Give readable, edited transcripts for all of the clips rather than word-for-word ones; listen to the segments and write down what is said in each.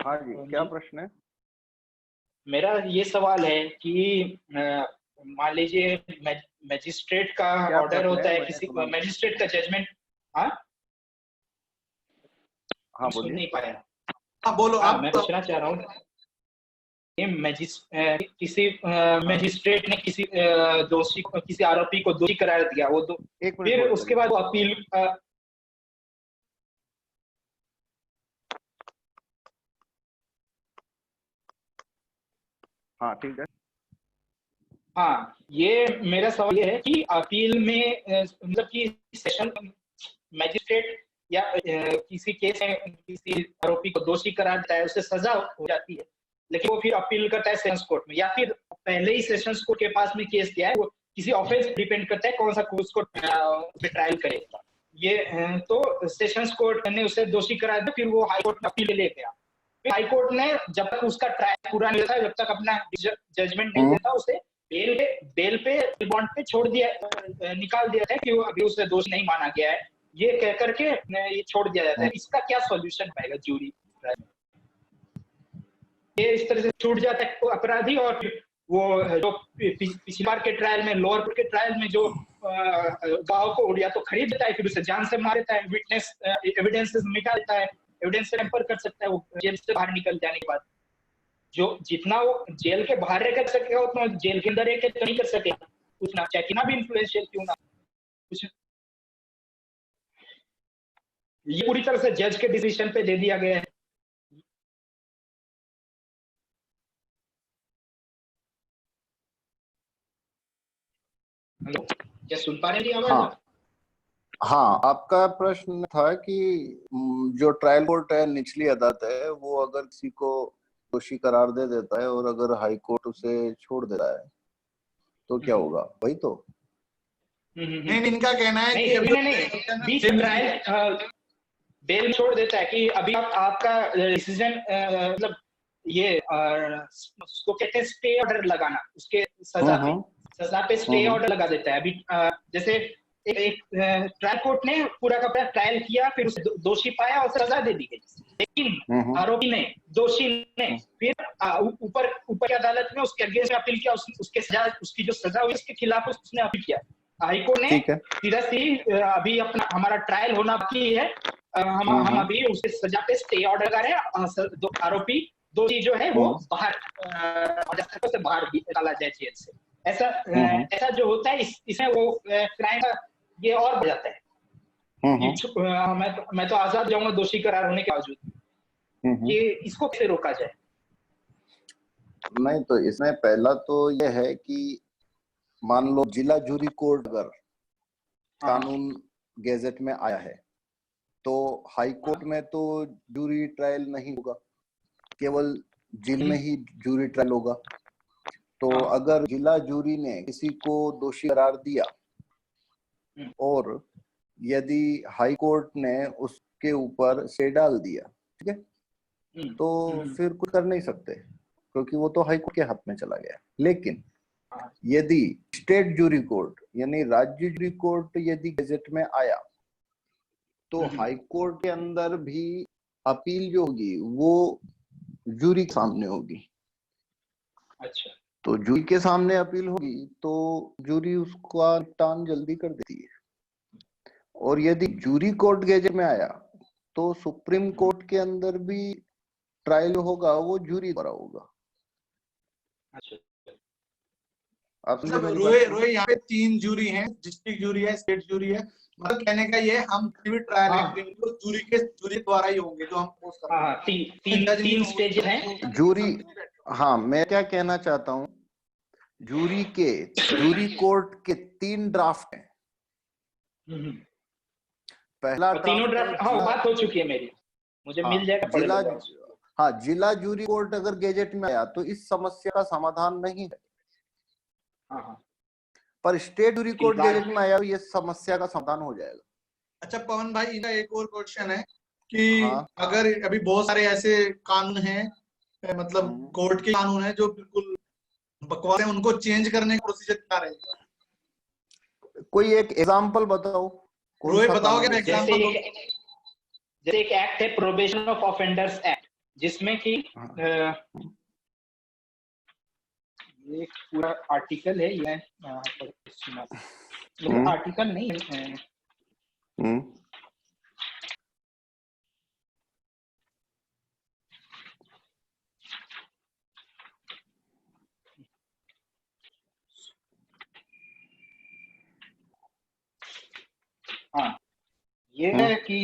हाँ जी, क्या प्रश्न है? मेरा ये सवाल है कि मान लीजिए मैजिस्ट्रेट का ऑर्डर होता है, किसी मैजिस्ट्रेट का जजमेंट। हाँ बोलिए। नहीं पाया। हाँ बोलो आप। मैं पूछना चाह रहा हूँ, किसी मैजिस्ट्रेट ने किसी दोषी को, किसी आरोपी को दोषी करार दिया, वो फिर उसके बाद वो अपील हाँ ठीक है। हाँ, ये मेरा सवाल ये है कि अपील में मतलब कि सेशन मैजिस्ट्रेट या किसी केस में किसी आरोपी को दोषी करार देता है, उसे सजा हो जाती है, लेकिन वो फिर अपील करता है सेशंस कोर्ट में, या फिर पहले ही सेशंस कोर्ट के पास में केस किया है, वो किसी ऑफेंस डिपेंड करता है कौन सा उसको ट्रायल करेगा। ये तो सेशंस कोर्ट ने उसे दोषी करार दिया, फिर वो हाई कोर्ट में अपील ले गया। हाई कोर्ट ने जब तक उसका ट्रायल पूरा नहीं होता, जब तक अपना जजमेंट नहीं देता, उसे बेल पे बॉन्ड पे छोड़ दिया, निकाल दिया है कि वो अभी उसे दोषी नहीं माना गया है, ये कह करके ये छोड़ दिया जाता है। इसका क्या सॉल्यूशन पाएगा ज्यूरी? ये इस तरह से छूट जाता है अपराधी, और वो जो पिछली बार के ट्रायल में, लोअर कोर्ट के ट्रायल में जो गांव को या तो खरीद देता है, फिर उसे जान से मार देता है, विटनेस एविडेंसेस मिटा देता है, एविडेंस टेम्पर कर सकता है वो जेल से बाहर निकल जाने के बाद। जो जितना वो जेल के बाहर रह कर सकेगा उतना जेल के अंदर रह के नहीं कर सकेगा, उतना चाहे कितना भी इन्फ्लुएंशियल क्यों ना कुछ। ये पूरी तरह से जज के डिसीजन पे दे दिया गया है। हेलो, क्या सुन पा रहे हैं आवाज? हाँ, आपका प्रश्न था कि जो ट्रायल कोर्ट है, निचली अदालत है, वो अगर किसी को दोषी करार दे देता है और अगर हाई कोर्ट उसे छोड़ देता है तो क्या होगा, वही तो? नहीं, इनका कहना है कि बीच ट्रायल बेल छोड़ देता है कि अभी आपका डिसीजन, मतलब ये उसको कहते हैं स्टे ऑर्डर लगाना, उसके सजा पे स्टे ऑर्डर लगा देता है। अभी जैसे एक ट्रायल कोर्ट ने पूरा का पूरा ट्रायल किया, फिर उसे दोषी पाया और सजा दे दी गई, लेकिन आरोपी ने, दोषी ने फिर ऊपर की अदालत में उसके अगेंस्ट अपील किया, उसके सजा, उसकी जो सजा हुई उसके खिलाफ उसने अपील किया। हाईकोर्ट ने सीधा सी अभी अपना हमारा ट्रायल होना बाकी है, हम अभी उसके सजा पे स्टे ऑर्डर कर रहे हैं, आरोपी दोषी जो है वो बाहर से बाहर निकाला जाए जेल से। ऐसा जो होता है इसमें वो क्राइम का ये और बढ़ जाता है। मैं तो आजाद जाऊंगा दोषी करार होने के बावजूद। ये इसको कैसे रोका जाए? नहीं, तो इसमें पहला तो यह है कि मान लो जिला जूरी कोर्ट अगर कानून गैजेट में आया है तो हाई कोर्ट में तो जूरी ट्रायल नहीं होगा, केवल जेल में ही जूरी ट्रायल होगा। तो अगर जिला जूरी ने किसी को दोषी करार दिया और यदि हाई कोर्ट ने उसके ऊपर स्टे डाल दिया, ठीक है, तो फिर कुछ कर नहीं सकते क्योंकि वो तो हाई कोर्ट के हाथ में चला गया। लेकिन यदि स्टेट जूरी कोर्ट यानी राज्य जूरी कोर्ट यदि गैजेट में आया तो हाई कोर्ट के अंदर भी अपील जो होगी वो जूरी के सामने होगी। अच्छा, तो जूरी के सामने अपील होगी तो जूरी उसका निपटान जल्दी कर देती है। और यदि जूरी कोर्ट गैजेट में आया तो सुप्रीम कोर्ट के अंदर भी ट्रायल होगा, वो जूरी द्वारा होगा। अच्छा, रोए यहाँ पे 3 जूरी हैं, डिस्ट्रिक्ट जूरी है, स्टेट जूरी है। मतलब कहने का ये हम भी ट्रायल तो जूरी द्वारा ही होंगे जो हम पोस्ट कर रहे हैं। तीन स्टेज हैं जूरी। हाँ, मैं क्या कहना चाहता हूँ, जूरी कोर्ट के 3 ड्राफ्ट हैं। पहला तीनों ड्राफ्ट बात हो चुकी है मेरी, मुझे मिल जाएगा। जिला जूरी कोर्ट अगर गैजेट में आया तो इस समस्या का समाधान नहीं है। पर स्टेट जूरी कोर्ट गैजेट में आया तो ये समस्या का समाधान हो जाएगा। अच्छा पवन भाई, इनका एक और क्वेश्चन है कि अगर अभी बहुत सारे ऐसे कानून हैं, मतलब कोर्ट के कानून है जो बिल्कुल बकवास है, उनको चेंज करने का प्रोसीजर क्या रहेगा? कोई एक एग्जांपल बताओ। रोहित बताओगे ना एग्जांपल? जैसे एक एक्ट है प्रोबेशन ऑफ ऑफेंडर्स एक्ट, जिसमें कि ये पूरा आर्टिकल है, ये आर्टिकल नहीं है। हाँ, ये है कि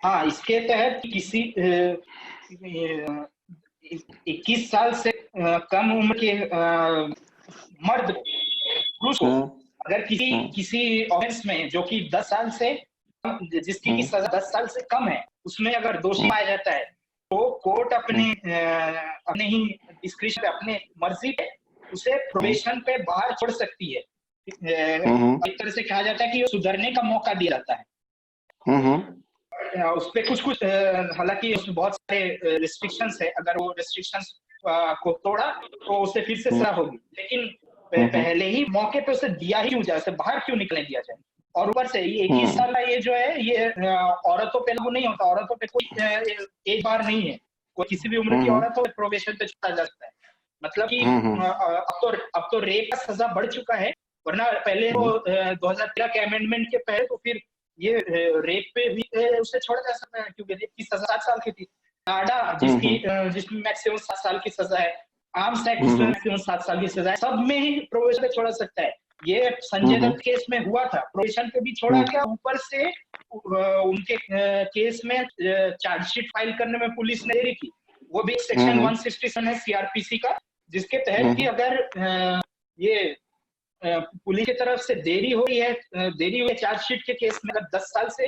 हाँ, इसके तहत किसी 21 साल से कम उम्र के मर्द पुरुष को अगर किसी ऑफेंस में जो कि 10 साल से जिसकी की सजा 10 साल से कम है, उसमें अगर दोषी पाया जाता है तो कोर्ट अपने ही डिस्क्रिप्शन पे, अपने मर्जी पे उसे प्रोबेशन पे बाहर छोड़ सकती है। एक तरह से कहा जाता है कि सुधरने का मौका दिया जाता है। उस पे कुछ हालांकि उसमें बहुत सारे रिस्ट्रिक्शंस है, अगर वो रिस्ट्रिक्शंस को तोड़ा तो उसे फिर से सजा होगी, लेकिन पहले ही मौके पे उसे दिया ही क्यों जाए, उसे बाहर क्यों निकलने दिया जाए। और ऊपर से ये 21 साल का ये जो है ये औरतों पे लागू नहीं होता, औरतों पे कोई एक बार नहीं है, कोई किसी भी उम्र की औरत हो प्रोबेशन पे छोड़ा जा सकता है। मतलब कि अब तो रेप का सजा बढ़ चुका है, वरना पहले वो 2013 के अमेंडमेंट के पहले तो फिर ये रेप पे भी उसे छोड़ा जा सकता है, क्योंकि रेप की सजा 7 साल की थी। नाडा जिसमें मैक्सिमम 7 साल की सजा है, आर्म्स एक्ट जिसमें मैक्सिमम 7 साल की सजा है, सब में ही प्रोबेशन पे छोड़ा सकता है। ये संजय दत्त केस में हुआ था, प्रोबेशन पे भी छोड़ा गया, ऊपर से उनके केस में चार्जशीट फाइल करने में पुलिस ने देरी की, वो भी सेक्शन 167 है सीआरपीसी का, जिसके तहत कि अगर ये पुलिस की तरफ से देरी हो रही है, देरी हुई चार्जशीट के केस में अगर 10 साल से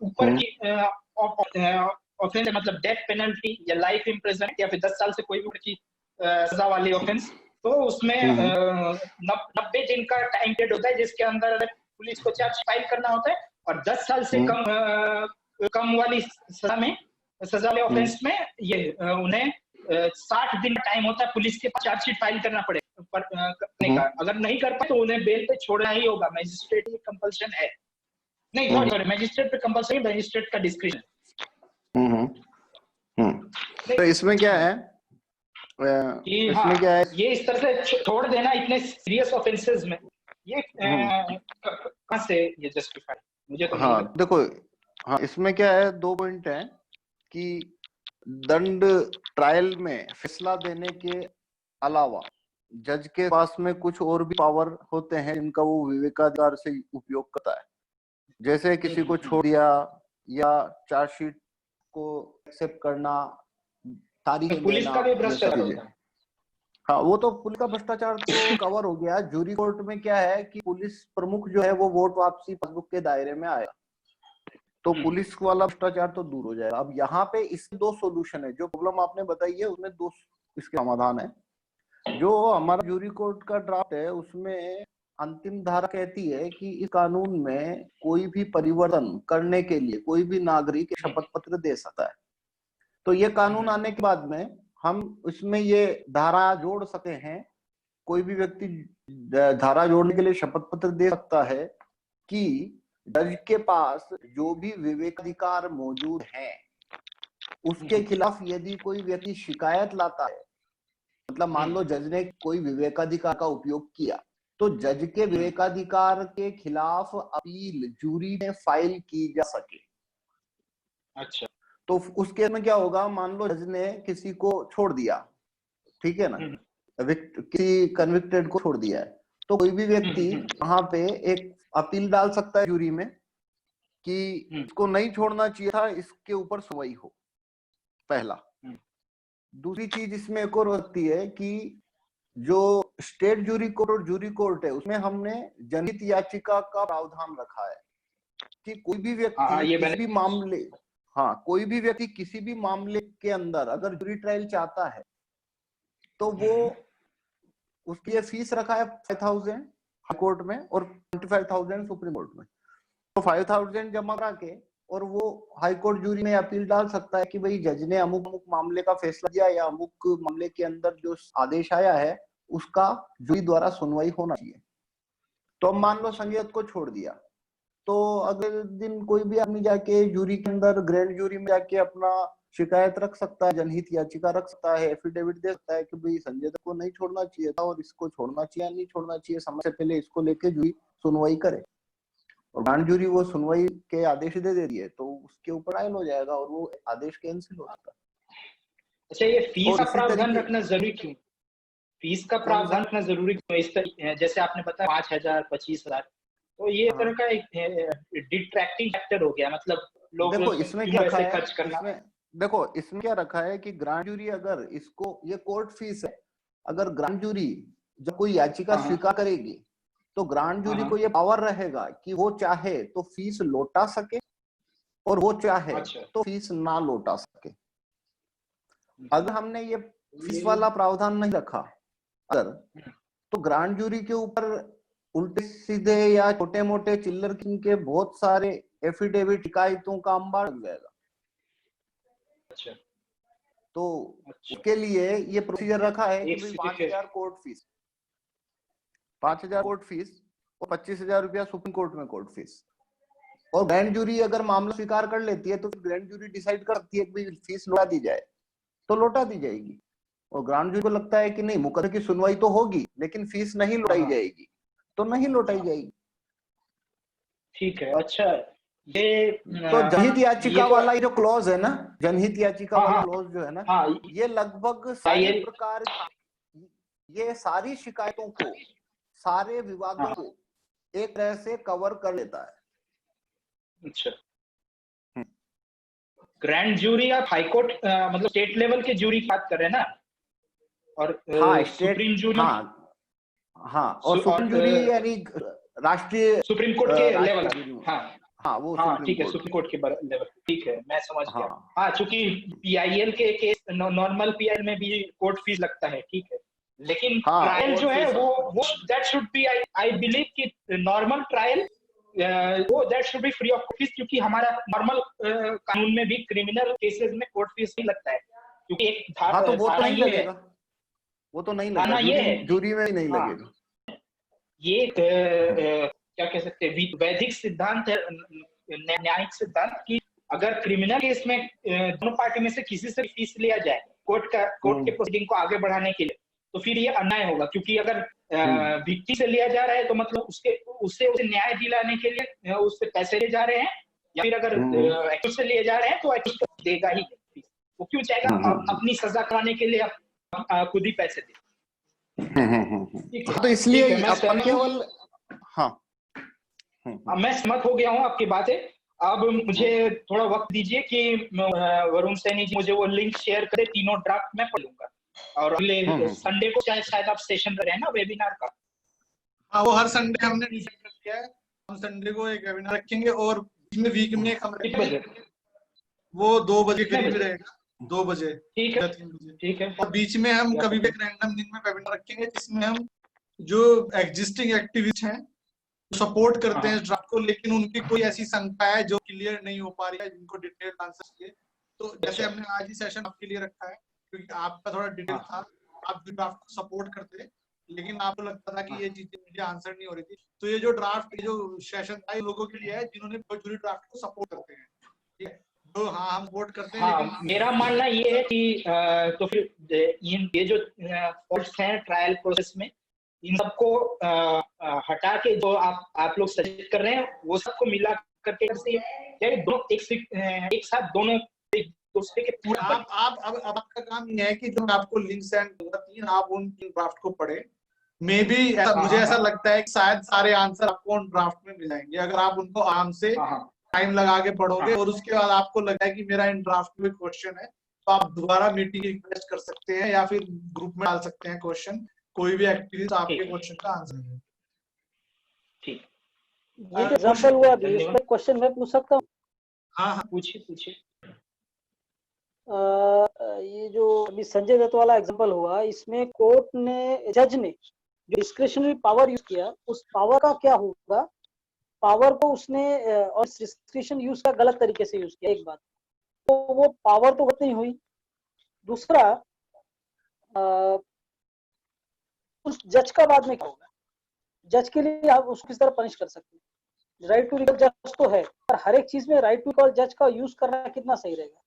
ऊपर की ऑफेंस, मतलब डेथ पेनल्टी या लाइफ इम्प्रिजनमेंट या फिर 10 साल से कोई भी की सजा वाली ऑफेंस, तो उसमें 90 दिन का टाइम पीरियड होता है जिसके अंदर पुलिस को चार्ज फाइल करना होता है, और 10 साल से कम वाली सजा वाले ऑफेंस में ये उन्हें 60 दिन का टाइम होता है पुलिस के पास चार्जशीट फाइल करना पड़े करने का। अगर नहीं कर पाए तो उन्हें बेल पे छोड़ना ही होगा, मजिस्ट्रेट की कंपल्शन है। नहीं सॉरी, मजिस्ट्रेट पे कंपल्सन, मजिस्ट्रेट का डिस्क्रिप्शन। तो इसमें क्या है इसमें क्या है, ये इस तरह से छोड़ देना इतने सीरियस ऑफेंसेस में, ये कहां से ये जस्टिफाई, मुझे तो नहीं लगता। देखो इसमें क्या है, 2 पॉइंट है कि दंड ट्रायल में फैसला देने के अलावा जज के पास में कुछ और भी पावर होते हैं जिनका वो विवेकाधिकार से उपयोग करता है। जैसे किसी को छोड़ दिया या चार्जशीट को एक्सेप्ट करना, तारीख पुलिस का भी भ्रष्टाचार होता है। हाँ, वो तो पुलिस का भ्रष्टाचार तो कवर हो गया। जूरी कोर्ट में क्या है कि पुलिस प्रमुख जो है वो वोट वापसी पासबुक के दायरे में आएगा, तो पुलिस वाला भ्रष्टाचार तो दूर हो जाएगा। अब यहाँ पे इसके 2 सॉल्यूशन है, जो प्रॉब्लम आपने बताई है उसमें 2 इसके समाधान है। जो हमारा जूरी कोर्ट का ड्राफ्ट है उसमें अंतिम धारा कहती है कि इस कानून में कोई भी परिवर्तन करने के लिए कोई भी नागरिक शपथ पत्र दे सकता है। तो ये कानून आने के बाद में हम इसमें ये धारा जोड़ सकते हैं, कोई भी व्यक्ति धारा जोड़ने के लिए शपथ पत्र दे सकता है कि जज के पास जो भी विवेकाधिकार मौजूद है उसके खिलाफ यदि कोई व्यक्ति शिकायत लाता है, मतलब मान लो जज ने कोई विवेकाधिकार का उपयोग किया, तो जज के विवेकाधिकार के खिलाफ अपील जूरी में फाइल की जा सके। अच्छा, तो उस केस में क्या होगा, मान लो जज ने किसी को छोड़ दिया, ठीक है ना, किसी कन्विक्टेड को छोड़ दिया है, तो कोई भी व्यक्ति वहां पे एक अपील डाल सकता है जूरी में कि इसको नहीं छोड़ना चाहिए था, इसके ऊपर सुनवाई हो, पहला। दूसरी चीज इसमें एक और होती है कि जो स्टेट जूरी कोर्ट और जूरी कोर्ट है उसमें हमने जनहित याचिका का प्रावधान रखा है कि कोई भी व्यक्ति किसी भी मामले कोई भी व्यक्ति किसी भी मामले के अंदर अगर जूरी ट्रायल चाहता है तो वो उसके लिए फीस रखा है 5000 हाई कोर्ट में और 25,000 सुप्रीम कोर्ट में। तो 5,000 जमा करा के और वो हाई कोर्ट जूरी में अपील डाल सकता है कि भाई जज ने अमुक अमुक मामले का फैसला दिया या अमुक मामले के अंदर जो आदेश आया है उसका जूरी द्वारा सुनवाई होना चाहिए। तो अब मान लो संजय दत्त को छोड़ दिया, तो अगले दिन कोई भी आदमी जाके जूरी के अंदर, ग्रैंड जूरी में जाके अपना शिकायत रख सकता है, जनहित याचिका रख सकता है, एफिडेविट दे सकता है कि भाई संजय दत्त को नहीं छोड़ना चाहिए था और इसको छोड़ना चाहिए या नहीं छोड़ना चाहिए, समय से पहले इसको लेके जूरी सुनवाई करे। और ग्रांड जूरी वो सुनवाई के आदेश दे देती है तो उसके ऊपर ट्रायल हो जाएगा और वो आदेश कैंसिल हो सकता है। अच्छा, ये फीस और का इसी प्रावधान तरीके रखना जरूरी क्यों? फीस का कौन प्रावधान सा? रखना जरूरी क्यों? इस तरह जैसे आपने बताया 5,000 25,000, तो ये तरह हाँ, का एक डिट्रैक्टिंग फैक्टर हो गया, मतलब लोग देखो इसमें क्या क्यों रखा ऐसे है, खर्च करना। इसमें देखो इसमें क्या रखा है कि ग्रांड जूरी अगर इसको, ये कोर्ट फीस है, अगर ग्रांड जूरी जब कोई याचिका हाँ हाँ स्वीकार करेगी तो ग्रांड हाँ जूरी हाँ। को ये पावर रहेगा कि वो चाहे तो फीस लौटा सके और वो चाहे अच्छा, तो फीस ना लौटा सके। अगर हमने ये फीस वाला प्रावधान नहीं रखा अगर, तो ग्रांड जूरी के ऊपर उल्टे सीधे या छोटे मोटे चिल्लर किंग के बहुत सारे एफिडेविट, शिकायतों का अंबार लग जाएगा। अच्छा, तो अच्छा। उसके लिए ये प्रोसीजर रखा है कि एक भाई second. 5,000 court fees, 5,000 court fees और 25,000 रुपया सुप्रीम कोर्ट में कोर्ट फीस। और ग्रैंड जूरी अगर मामला स्वीकार कर लेती है तो ग्रैंड जूरी डिसाइड कर सकती है कि भाई फीस लौटा दी जाए तो लौटा दी जाएगी। और ग्रांड जूरी को लगता है कि नहीं, मुकदमे की सुनवाई तो होगी लेकिन फीस नहीं हाँ लौटाई हाँ, जाएगी तो नहीं लौटाई जाएगी। ठीक है। अच्छा, ये तो जनहित ये याचिका तो, वाला ये जो क्लॉज है ना, जनहित याचिका हाँ वाला हाँ क्लॉज जो है ना, हाँ, ये लगभग ये सारे प्रकार, ये सारी शिकायतों को, सारे विवादों हाँ, को एक तरह से कवर कर लेता है। अच्छा। ग्रैंड जूरी आप हाई कोर्ट मतलब स्टेट लेवल के जूरी की बात कर रहे हैं ना? और हाँ स्टेट, सुप्रीम जूरी, हाँ हाँ, और और सुप्रीम जूरी यानी राष्ट्रीय सुप्रीम कोर्ट के लेवल। राष्ट्रीय जूरी, हाँ हाँ वो हाँ, सुप्रीम ठीक है, कोर्ट। सुप्रीम कोर्ट के लेवल, ठीक है, मैं समझ गया। हाँ हाँ, चूंकि पीआईएल के केस, नॉर्मल पीआईएल में भी कोर्ट फीस लगता है, ठीक है, लेकिन हाँ ट्रायल जो कोर्ट है फीस वो that should be, I believe कि नॉर्मल ट्रायल वो that should be free of fees, क्योंकि हमारा नॉर्मल कानून में भी क्रिमिनल केसेस में कोर्ट फीस नहीं लगता है, क्योंकि एक हाँ तो वो तो धारणा नहीं ये है, लगेगा, वो तो नहीं लगेगा, धारणा ये जूरी है कि, जूरी में ही नहीं हाँ, लगेगा। ये क्या कह सकते हैं, वैदिक सिद्धांत है, न्यायिक सिद्धांत की, अगर क्रिमिनल केस में दोनों पार्टी में से किसी से फीस लिया जाए कोर्ट के प्रोसीडिंग को आगे बढ़ाने के लिए, तो फिर ये अन्याय होगा, क्योंकि अगर विक्टिम से लिया जा रहा है तो मतलब उससे न्याय दिलाने के लिए उससे पैसे ले जा रहे हैं, या फिर अगर एक्यूज से लिए जा रहे हैं तो एक्यूज देगा ही फीस, वो क्यों चाहेगा अपनी सजा कराने के लिए खुद ही पैसे दे। ठीक है, तो इसलिए ठीक है, मैं अपन सहमत हूँ। केवल, हाँ मैं सहमत हो गया हूँ आपकी बातें। अब मुझे थोड़ा वक्त दीजिए कि वरुण सैनी जी मुझे वो लिंक शेयर करें, तीनों ड्राफ्ट मैं पढ़ लूंगा, और अगले संडे को शायद आप सेशन कर रहे हैं ना वेबिनार का? हाँ, वो हर संडे हमने डिसाइड कर लिया है, हम संडे को एक वेबिनार रखेंगे और बीच में वीक में एक हम कितने बजे? वो 2 बजे कितने करीब बजे? रहेगा, 2 बजे ठीक या है, 3 बजे। ठीक है, और बीच में हम या कभी भी फिर एक रैंडम दिन में वेबिनार रखेंगे जिसमें हम जो एग्जिस्टिंग एक्टिविस्ट हैं सपोर्ट करते हैं इस ड्राफ्ट को, लेकिन उनकी कोई ऐसी शंका है जो क्लियर नहीं हो पा रही है, जिनको डिटेल आंसर चाहिए, तो जैसे हमने आज ही सेशन आपके लिए रखा है, क्योंकि आपका थोड़ा डिटेल था, आप जो ड्राफ्ट को सपोर्ट करते, लेकिन आपको लगता था कि ये चीजें मुझे आंसर नहीं हो रही थी, तो ये जो ड्राफ्ट, ये जो सेशन था, ये लोगों के लिए है जिन्होंने जूरी ड्राफ्ट को सपोर्ट करते हैं, ठीक है, तो हाँ हम सपोर्ट करते हैं, हाँ, लेकिन मेरा मानना ये है कि तो फिर ये जो फॉल्ट्स हैं ट्रायल प्रोसेस में, इन सबको हटा के जो आप लोग सजेस्ट कर रहे हैं वो सबको मिला करके दोनों एक साथ दोनों एक दूसरे के पूरा आप अब आपका काम ये है कि जो मैं आपको लिंक सेंड करूंगा 3, आप उन ड्राफ्ट को पढ़े, मे बी मुझे ऐसा लगता है कि शायद सारे आंसर आपको उन ड्राफ्ट में मिल जाएंगे अगर आप उनको आराम से टाइम लगा के पढ़ोगे, और उसके बाद आपको लगा है कि मेरा इन ड्राफ्ट में क्वेश्चन है, तो आप दोबारा मीटिंग रिक्वेस्ट कर सकते हैं या फिर ग्रुप में डाल सकते हैं क्वेश्चन, कोई भी एक्टिविस्ट आपके क्वेश्चन का आंसर है। ठीक, ये जो एग्जांपल हुआ अभी, इस पर क्वेश्चन मैं पूछ सकता हूँ? हाँ हाँ, पूछिए पूछिए। ये जो अभी संजय दत्त वाला एग्जांपल हुआ, इसमें कोर्ट ने, जज ने जो डिस्क्रिशनरी पावर यूज किया, उस पावर का क्या होगा? पावर को उसने और डिस्क्रिशन यूज का गलत तरीके से यूज किया, एक बात, तो वो पावर तो गलत नहीं हुई। दूसरा, उस जज का बाद में क्या होगा? जज के लिए आप उसको किस तरह पनिश कर सकते हैं? राइट टू रिकॉल जज तो है, पर हर एक चीज में राइट टू रिकॉल जज का यूज करना कितना सही रहेगा?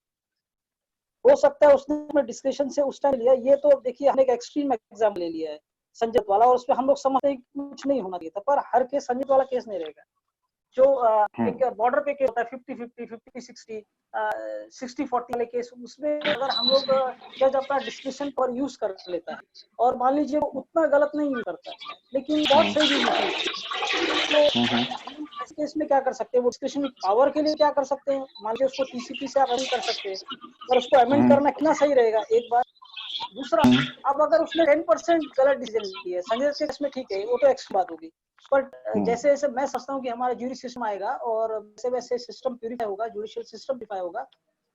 हो सकता है उसने डिस्कशन से उस टाइम लिया, ये तो देखिए हमने एक एक्सट्रीम एग्जाम्पल ले लिया है संजय वाला, और उसमें हम लोग समझते हैं कि कुछ नहीं होना चाहिए था, पर हर केस संजय वाला केस नहीं रहेगा। जो एक बॉर्डर पे केस होता है 50-50, 50-60, 60-40 वाले केस, उसमें अगर हम लोग जज अपना डिस्क्रिप्शन पर यूज कर लेता है और मान लीजिए वो उतना गलत नहीं यूज करता है लेकिन बहुत सही यूज करता है, तो ऐसे केस में क्या कर सकते हैं? वो डिस्क्रिप्शन पावर के लिए क्या कर सकते हैं? मान लीजिए उसको टीसीपी से आप अमेंड कर सकते हैं, पर उसको अमेंड करना कितना सही रहेगा, एक बार। दूसरा, अब अगर उसने 10% गलत डिसीजन लिया है संजय के केस में, ठीक है वो तो एक्स्ट्रा बात होगी, बट जैसे जैसे मैं समझता हूँ कि हमारा ज्यूरी सिस्टम आएगा और वैसे वैसे सिस्टम प्यूरिफाई होगा, जुडिशियल सिस्टम प्यूरिफाई होगा,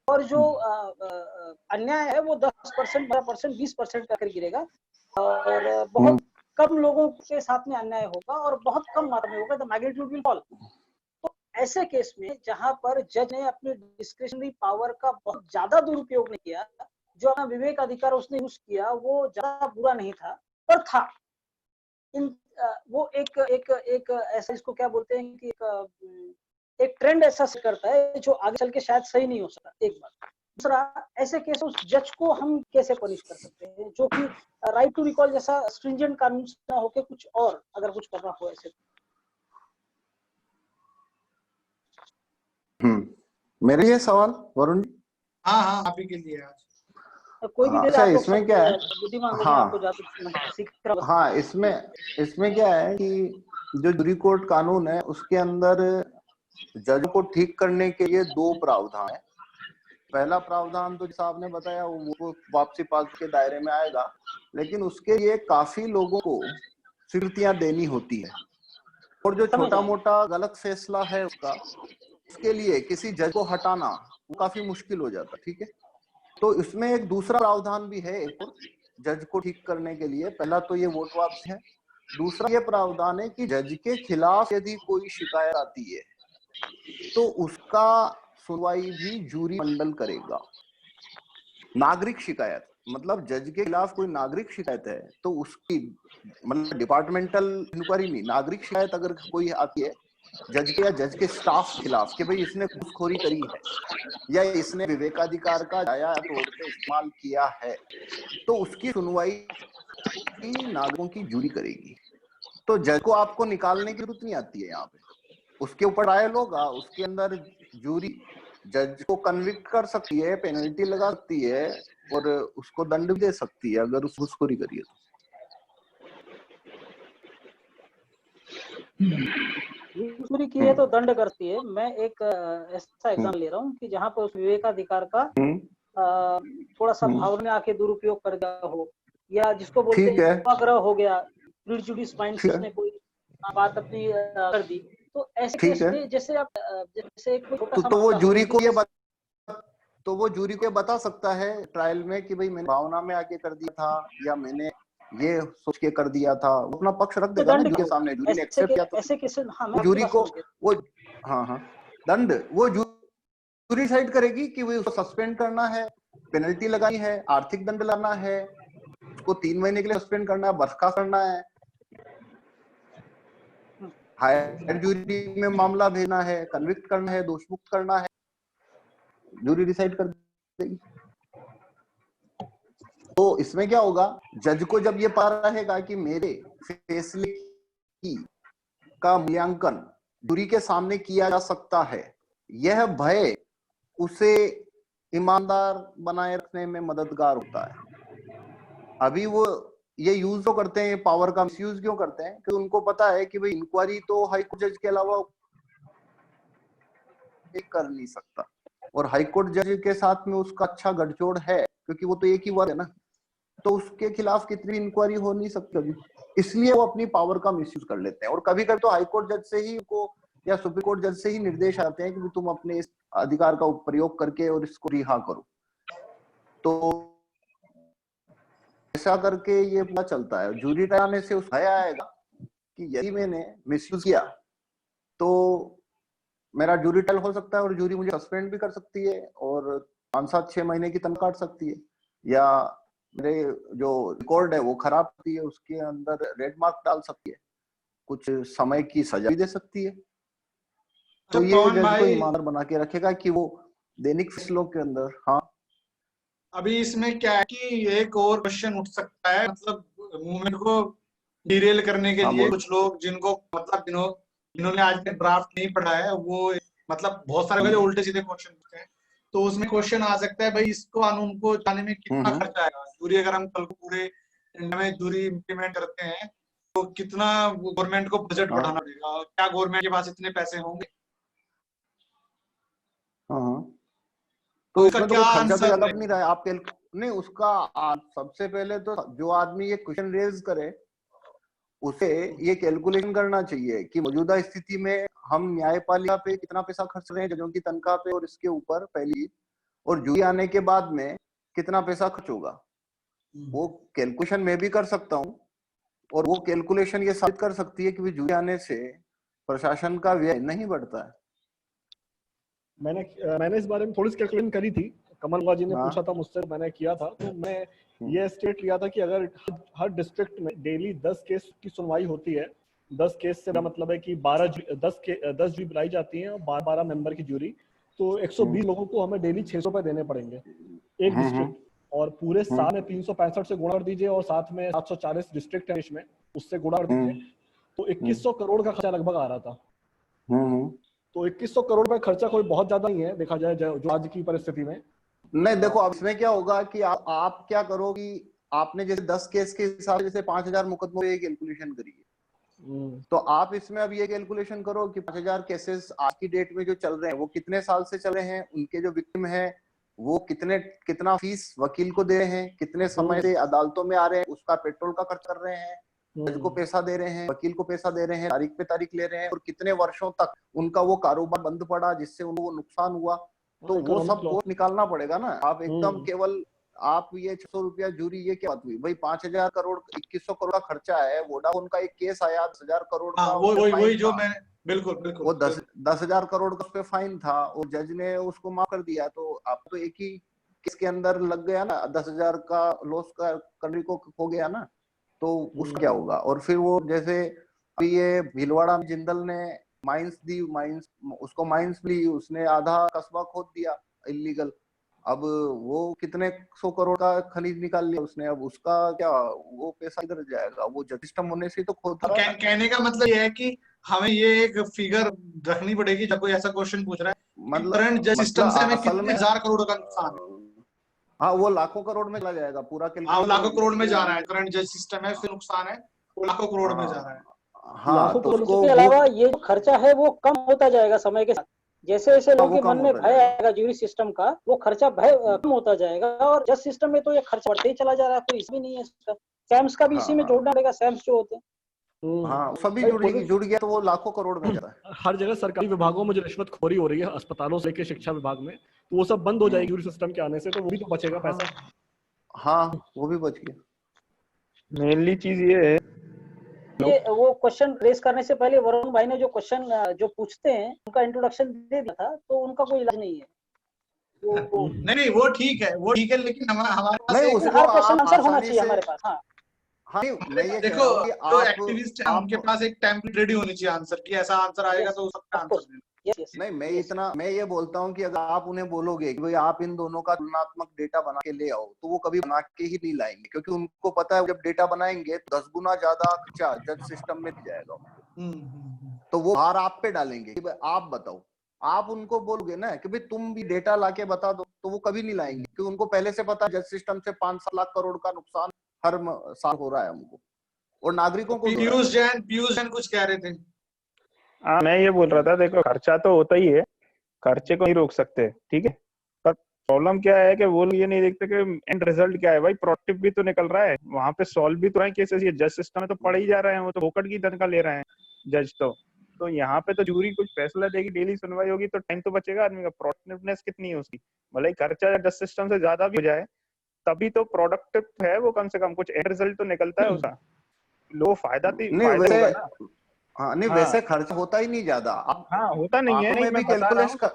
और जो अन्याय है वो 10%, 12%, 20% कर गिरेगा, और बहुत कम लोगों के साथ में अन्याय होगा और बहुत कम मात्रा में होगा, द मैग्नीट्यूड विल फॉल। तो ऐसे केस में जहां पर जज ने अपनी डिस्क्रिशनरी पावर का बहुत ज्यादा दुरुपयोग नहीं किया, जो अपना विवेक अधिकार उसने यूज किया, वो ज्यादा बुरा नहीं था, पर था। इन वो एक एक एक ऐसा, इसको क्या बोलते हैं कि एक ट्रेंड ऐसा से करता है जो आगे चल के शायद सही नहीं हो सकता, एक बात। दूसरा, ऐसे केस उस जज को हम कैसे पनिश कर सकते हैं जो कि राइट टू रिकॉल जैसा स्ट्रिंजेंट कानून ना होके कुछ और अगर कुछ करना हो ऐसे। मेरे ये सवाल वरुण। हाँ हाँ, आप ही के लिए आज कोई भी दे, अच्छा आप लोग इसमें सब क्या है, बुद्धिमान लोग हैं, हाँ आपको ज्यादा सीख रहा हाँ इसमें क्या है कि जो जूरी कोर्ट कानून है उसके अंदर जज को ठीक करने के लिए दो प्रावधान है। पहला प्रावधान तो जैसा आपने बताया वो वापसी पालतू के दायरे में आएगा, लेकिन उसके लिए काफी लोगों को स्वीकृतियां देनी होती है, और जो छोटा मोटा गलत फैसला है उसके लिए किसी जज को हटाना वो काफी मुश्किल हो जाता, ठीक है। तो इसमें एक दूसरा प्रावधान भी है, एक और जज को ठीक करने के लिए। पहला तो ये वोट वापसी है, दूसरा ये प्रावधान है कि जज के खिलाफ यदि कोई शिकायत आती है तो उसका सुनवाई भी जूरी मंडल करेगा। नागरिक शिकायत मतलब जज के खिलाफ कोई नागरिक शिकायत है तो उसकी मतलब डिपार्टमेंटल इंक्वायरी नहीं, नागरिक शिकायत अगर कोई आती है जज के या जज के स्टाफ खिलाफ कि भाई इसने घूसखोरी करी है या इसने विवेकाधिकार का जाया तौर पे इस्तेमाल किया है, तो उसकी सुनवाई नागरिकों की जूरी करेगी। तो जज को आपको निकालने की जरूरत नहीं आती है यहाँ पे, उसके ऊपर ट्रायल होगा, उसके अंदर जूरी जज को कन्विक्ट कर सकती है, पेनल्टी लगा सकती है और उसको दंड भी दे सकती है अगर उस घूसखोरी करी है तो। घूसखोरी की है तो दंड करती है। मैं एक ऐसा एग्जाम्पल ले रहा हूँ कि जहाँ पर उस विवेकाधिकार का थोड़ा सा भावना में आके दुरुपयोग कर गया हो, या जिसको बोलते हैं पूर्वाग्रह हो गया, प्रिजुडिस माइंड से उसने कोई बात अपनी कर दी, तो ऐसे केस में जैसे आप जैसे कोई छोटा सा तो वो जूरी को ये तो वो जूरी को बता सकता है ट्रायल में कि भाई मैंने भावना में आके कर दिया था या मैंने ये सोच के कर दिया था, वो अपना पक्ष रख देगा ना जूरी के सामने। जूरी ने एक्सेप्ट किया तो ऐसे केसेस जूरी को वो दंड वो जूरी डिसाइड करेगी कि वो उसको सस्पेंड करना है, पेनल्टी लगानी है, आर्थिक दंड लाना है, उसको 3 महीने के लिए सस्पेंड करना है, बर्खास्त करना है, हायर जूरी में मामला भेजना है, कन्विक्ट करना है, दोषमुक्त करना है, जूरी डिसाइड कर देगी। तो इसमें क्या होगा, जज को जब ये पता रहेगा कि मेरे फैसले का मूल्यांकन जूरी के सामने किया जा सकता है, यह भय उसे ईमानदार बनाए रखने में मददगार होता है। अभी वो ये यूज तो करते हैं, पावर का मिसयूज क्यों करते हैं कि उनको पता है कि भाई इंक्वायरी तो हाई कोर्ट जज के अलावा कर नहीं सकता, और हाई कोर्ट जज के साथ में उसका अच्छा गठजोड़ है क्योंकि वो तो एक ही वर्ग है ना, तो उसके खिलाफ कितनी इंक्वायरी हो नहीं सकती अभी, इसलिए वो अपनी पावर का मिसयूज कर लेते हैं। और कभी कभी तो हाई कोर्ट जज से ही उनको या सुप्रीम कोर्ट जज से ही निर्देश आते हैं कि तुम अपने इस अधिकार का प्रयोग करके और इसको रिहा करो। तो ऐसा करके ये पता चलता है, जूरी ट्रायल से उस भय आएगा कि यदि मैंने मिसयूज किया तो मेरा जूरी ट्रायल हो सकता है और जूरी मुझे सस्पेंड भी कर सकती है और 5-7-6 महीने की तनख्वाह काट सकती है, या मेरे जो रिकॉर्ड है वो खराब होती है, उसके अंदर रेड मार्क डाल सकती है, कुछ समय की सजा भी दे सकती है। तो ये पवन जज को भाई, ईमानदार बना के रखेगा कि वो दैनिक फैसलों के अंदर। हाँ, अभी इसमें क्या है कि एक और क्वेश्चन उठ सकता है, मतलब मूवमेंट को डिरेल करने के हाँ लिए बोल। कुछ लोग जिनको मतलब जिन्होंने आज तक ड्राफ्ट नहीं पढ़ा है, वो मतलब बहुत सारे जो उल्टे सीधे क्वेश्चन पूछते हैं, तो उसमें क्वेश्चन आ सकता है भाई इस कानून को जाने में कितना खर्चा आएगा, जूरी अगर हम कल को पूरे इंडिया में जूरी इम्प्लीमेंट करते हैं तो कितना गवर्नमेंट को बजट बढ़ाना पड़ेगा, क्या गवर्नमेंट के पास इतने पैसे होंगे? हाँ, तो तो इसका इसमें तो क्या कोई खर्चा तो आंसर ज्यादा है? नहीं रहा है। आप नहीं उसका सबसे पहले तो जो आदमी ये क्वेश्चन रेज करे उसे ये कैलकुलेशन करना चाहिए कि मौजूदा स्थिति में हम न्यायपालिका पे कितना पैसा खर्च रहे हैं, जजों की तनख्वाह पे और इसके ऊपर पहली, और जूरी आने के बाद में कितना पैसा खर्च होगा। वो कैलकुलेशन मैं भी कर सकता हूँ, और वो कैलकुलेशन ये साबित कर सकती है कि जूरी आने से प्रशासन का व्यय नहीं बढ़ता है। मैंने इस बारे में थोड़ी सी कैलकुलेशन करी थी, कमल जी ने हाँ। पूछा था मुझसे, मैंने किया था। तो मैं ये स्टेट लिया था कि अगर हर डिस्ट्रिक्ट में डेली 10 केस की सुनवाई होती है, 10 केस से मतलब है कि 10 जूरी बुलाई जाती है और 12 मेंबर की जूरी, तो 120 लोगों को हमें डेली 600 रुपए देने पड़ेंगे एक डिस्ट्रिक्ट, और पूरे साल में 365 से गुणा कर दीजिए, और साथ में 740 डिस्ट्रिक्ट है इसमें, उससे गुणा कर दीजिए, तो 2100 करोड़ का खर्चा लगभग आ रहा था। तो 2100 करोड़ रुपए खर्चा कोई बहुत ज्यादा नहीं है देखा जाए जो आज की परिस्थिति में। नहीं देखो, अब इसमें क्या होगा कि आप क्या करो कि आपने जैसे 10 केस के हिसाब से जैसे 5000 मुकदमों की कैलकुलेशन करी है, तो आप इसमें अब ये कैलकुलेशन करो कि 5000 केसेस आज की डेट में जो चल रहे हैं वो कितने साल से चल रहे हैं, उनके जो विक्टिम है वो कितना फीस वकील को दे रहे हैं, कितने समय से अदालतों में आ रहे हैं, उसका पेट्रोल का खर्च कर रहे हैं, जज को पैसा दे रहे हैं, वकील को पैसा दे रहे हैं, तारीख पे तारीख ले रहे हैं, और कितने वर्षों तक उनका वो कारोबार बंद पड़ा जिससे उनको नुकसान हुआ। तो वो सब वो निकालना पड़ेगा ना। आप एकदम केवल आप ये 600 रुपया जूरी, ये क्या बात हुई भाई? 5000 करोड़ 2100 करोड़ का खर्चा है, वोडाफोन का एक केस आया 10,000 करोड़ का, वही जो मैं बिल्कुल वो 10,000 करोड़ का उस पे फाइन था और जज ने उसको माफ कर दिया। तो आप तो एक ही केस के अंदर लग गया ना, 10,000 का लॉस का कंट्री को हो गया ना, तो उसका क्या होगा? और फिर वो जैसे अभी ये भीलवाड़ा में जिंदल ने उसको माइंस ली, उसने आधा कस्बा खोद दिया इलीगल। अब वो कितने 100 करोड़ का खनिज निकाल लिया उसने, अब उसका क्या, वो पैसा इधर जाएगा? वो जज सिस्टम होने से तो खोद रहा है। कहने का मतलब ये है कि हमें ये एक फिगर रखनी पड़ेगी जब कोई ऐसा क्वेश्चन पूछ रहा है, मतलब करंट जज सिस्टम से हमें असल में कितने 1000 करोड़ का नुकसान है। हाँ, वो लाखों करोड़ में चला जाएगा पूरा। हाँ, लाखों करोड़ में जा रहा है, करंट जज सिस्टम है, उससे नुकसान है, वो लाखों करोड़ में जा रहा है। हाँ, तो उसको इसके अलावा ये जो खर्चा है वो कम होता जाएगा समय के साथ, जैसे जैसे लोगों के मन में भय आएगा जूरी सिस्टम का, वो खर्चा भय कम होता जाएगा। और जज सिस्टम में तो ये खर्चा बढ़ते ही चला जा रहा है, कोई इसमें नहीं है इसका। सैम्स का भी इसी में जोड़ना पड़ेगा, सैम्स जो होते हैं। हाँ, सभी जुड़ गया तो वो लाखों करोड़ में जाता है। हर जगह सरकारी विभागों में जो रिश्वतखोरी हो रही है, अस्पतालों से लेकर शिक्षा विभाग में, तो वो सब बंद हो जाएगी जूरी सिस्टम के आने से, तो वो भी तो बचेगा पैसा। हाँ, वो भी बच गया। मेनली चीज ये है, ये वो क्वेश्चन रेस करने से पहले वरुण भाई ने जो क्वेश्चन जो पूछते हैं उनका इंट्रोडक्शन दे दिया था, तो उनका कोई इलाज नहीं है। नहीं वो ठीक है, लेकिन हमारे पास नहीं, एक हर क्वेश्चन आंसर होना चाहिए हमारे पास। हाँ हाँ, मैं ये देखो जो एक्टिविस्ट है उनके पास एक टेम्पलेट रेडी होनी चाहिए आंसर की, ऐसा आंसर आएगा तो सबका आंसर देना। नहीं, मैं ये बोलता हूँ कि अगर आप उन्हें बोलोगे कि भाई आप इन दोनों का तुलनात्मक डेटा बना के ले आओ, तो वो कभी बना के ही नहीं लाएंगे, क्योंकि उनको पता है जब डेटा बनाएंगे तो 10 गुना ज्यादा खर्चा जज सिस्टम में जाएगा उनको। तो वो भार आप पे डालेंगे कि भाई आप बताओ। आप उनको बोलोगे ना कि भाई तुम भी डेटा लाके बता दो, तो वो कभी नहीं लाएंगे, क्योंकि उनको पहले से पता है जज सिस्टम से 5-7 लाख करोड़ का नुकसान हर साल हो रहा है हमको और नागरिकों को। पीयूष जैन कुछ कह रहे थे। हाँ, मैं ये बोल रहा था, देखो खर्चा तो होता ही है, खर्चे को नहीं रोक सकते, ठीक है, पर प्रॉब्लम क्या है कि वो ये नहीं देखते कि एंड रिजल्ट क्या है। भाई प्रोडक्टिव भी तो निकल रहा है, वहां पे सॉल्व भी तो है केसेस। ये जज सिस्टम में तो पढ़े ही जा रहे हैं, वो तो फोकट की तनख्वाह ले रहे हैं जज। तो यहाँ पे तो जूरी कुछ फैसला देगी, डेली सुनवाई होगी, तो टाइम तो बचेगा आदमी का। प्रोडक्टिवनेस कितनी है उसकी? भले ही खर्चा जज सिस्टम से ज्यादा भी हो जाए, तभी तो प्रोडक्टिव है वो, कम से कम कुछ एंड रिजल्ट तो निकलता है उसका, लो फायदा होगा ना। हाँ, नहीं वैसे खर्च होता ही नहीं ज्यादा। हाँ, होता नहीं है, में भी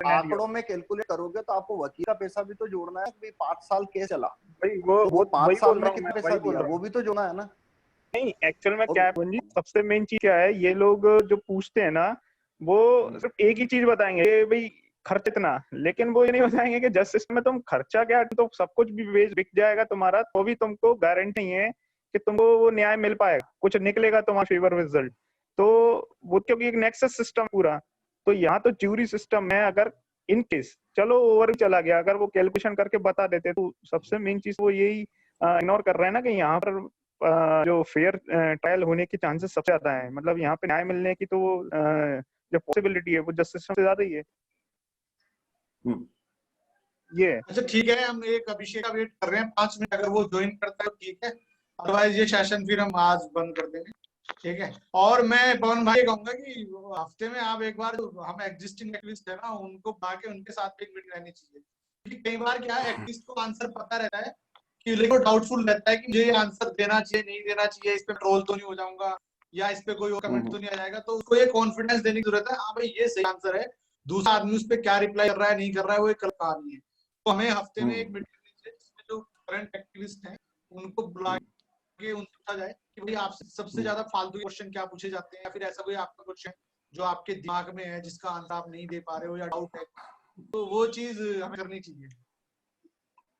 आंकड़ों में कैलकुलेट करोगे तो आपको वकील का पैसा भी तो जोड़ना है। भाई 5 साल केस चला, भाई वो 5 साल में कितना पैसा दिया, वो भी तो जोड़ना है ना। नहीं, एक्चुअल में क्या है, सबसे मेन चीज क्या है, ये लोग जो पूछते हैं ना, वो सिर्फ एक ही चीज बताएंगे कि भाई खर्च इतना, लेकिन वो ये नहीं बताएंगे कि जज सिस्टम में तुम खर्चा क्या, तो सब कुछ भी बिक जाएगा तुम्हारा, तो भी तुमको गारंटी नहीं है कि तुमको वो न्याय मिल पाएगा, कुछ निकलेगा तुम्हारा फेवर रिजल्ट। तो वो क्योंकि एक नेक्सस सिस्टम पूरा, तो यहाँ तो ज्यूरी सिस्टम है। अगर इन केस चलो ओवर चला गया, अगर वो कैलकुलेशन करके बता देते, तो सबसे मेन चीज वो यही इग्नोर कर रहे हैं ना कि यहाँ पर जो फेयर ट्रायल होने की चांसेस सबसे ज्यादा है, मतलब यहाँ पे न्याय मिलने की तो जो पॉसिबिलिटी है वो जस्टिस सिस्टम से ज्यादा ही है। ये अच्छा ठीक है, हम एक अभिषेक का वेट कर रहे हैं 5 मिनट, अगर वो ज्वाइन करता है तो ठीक है, अदरवाइज ये सेशन फिर हम आज बंद कर देंगे, ठीक है। और मैं पवन भाई कहूंगा कि हफ्ते में आप एक बार, हम एग्जिस्टिंग एक्टिविस्ट है ना, उनको बुला के उनके साथ एक मीटिंग रहनी चाहिए, क्योंकि कई बार क्या है, एक्टिविस्ट को आंसर पता रहता है कि, लेकिन डाउटफुल रहता है कि मुझे ये आंसर देना चाहिए नहीं देना चाहिए, इस पे ट्रोल तो नहीं हो जाऊंगा, या इस पे कोई कमेंट तो नहीं आ जाएगा। तो उसको ये कॉन्फिडेंस देने की जरूरत है, हाँ भाई ये सही आंसर है, दूसरा आदमी उस पर क्या रिप्लाई कर रहा है नहीं कर रहा है वो एक कहानी है। तो हमें हफ्ते में एक मीटिंग करनी चाहिए जिसमें जो करंट एक्टिविस्ट हैं उनको बुला के उनसे पूछा जाए कि भाई आपसे सबसे ज्यादा फालतू क्वेश्चन क्या पूछे जाते हैं, या फिर ऐसा कोई आपका क्वेश्चन जो आपके दिमाग में है जिसका आंसर आप नहीं दे पा रहे हो या डाउट है, तो वो चीज हमें करनी चाहिए।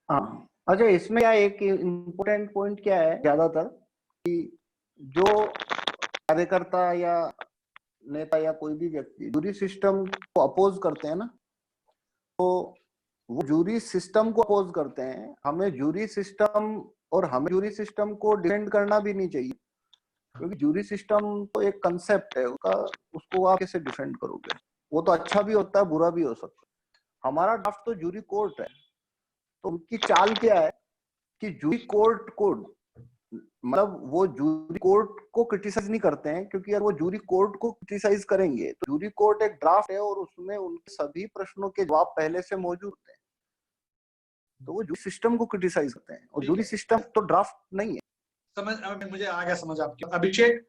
हाँ, अच्छा इसमें क्या एक इम्पोर्टेंट पॉइंट क्या है, ज्यादातर कि जो कार्यकर्ता या नेता या कोई भी व्यक्ति जूरी सिस्टम को अपोज करते हैं ना, तो वो जूरी सिस्टम को अपोज करते हैं। हमें जूरी सिस्टम और हमें जूरी सिस्टम को डिफेंड करना भी नहीं चाहिए, क्योंकि जूरी सिस्टम तो एक कंसेप्ट है उसका, उसको आप कैसे डिफेंड करोगे? वो तो अच्छा भी होता है बुरा भी हो सकता है। हमारा ड्राफ्ट तो जूरी कोर्ट है, तो उनकी चाल क्या है कि जूरी कोर्ट को, मतलब वो जूरी कोर्ट को क्रिटिसाइज नहीं करते हैं, क्योंकि अगर वो जूरी कोर्ट को क्रिटिसाइज करेंगे तो जूरी कोर्ट एक ड्राफ्ट है और उसमें उनके सभी प्रश्नों के जवाब पहले से मौजूद हैं, तो वो जूरी सिस्टम को क्रिटिसाइज करते हैं, और जूरी सिस्टम तो ड्राफ्ट नहीं है। समझ, मुझे आ गया समझ आपकी। अभिषेक,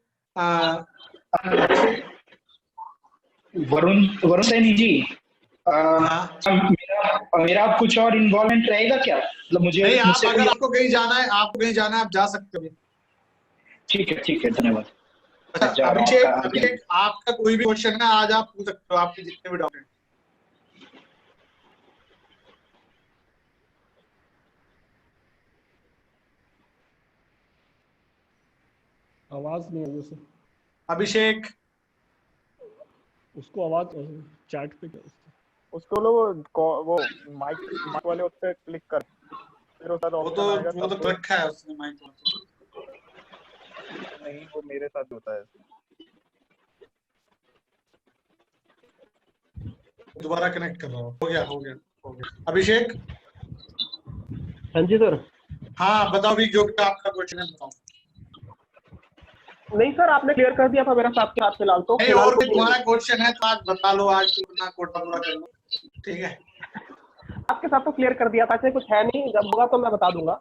वरुण सैनी जी, मेरा कुछ और इन्वॉल्वमेंट रहेगा क्या? मतलब मुझे नहीं, आप अगर आपको कहीं जाना है, आप जा सकते हो। ठीक है, धन्यवाद। अभिषेक आपका कोई भी क्वेश्चन है आज आप पूछ सकते हो, आपके जितने भी डाउट हैं। आवाज नहीं आई उसे। अभिषेक, उसको आवाज चैट पे उसको वो माइक वाले उस पे क्लिक कर, फिर वो तो रखा है उसने माइक। नहीं, वो मेरे साथ होता है। दोबारा कनेक्ट कर रहा हूँ। हो गया। अभिषेक, हाँ जी सर। हाँ बताओ भी, जो आपका क्वेश्चन है बताओ। नहीं सर, आपने क्लियर कर दिया था मेरा साथ के हाथ फिलहाल तो। नहीं, और भी तुम्हारा क्वेश्चन है तो आज बता लो, आज तो अपना कोटा पूरा कर लो, ठीक है। आपके साथ तो क्लियर कर दिया था, कुछ है नहीं, जब होगा तो मैं बता दूंगा।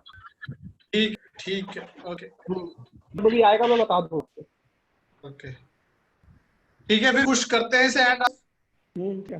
ठीक है, ओके। जब भी आएगा मैं बता दूंगा। ओके ठीक है, फिर पुश करते हैं इसे एंड। क्या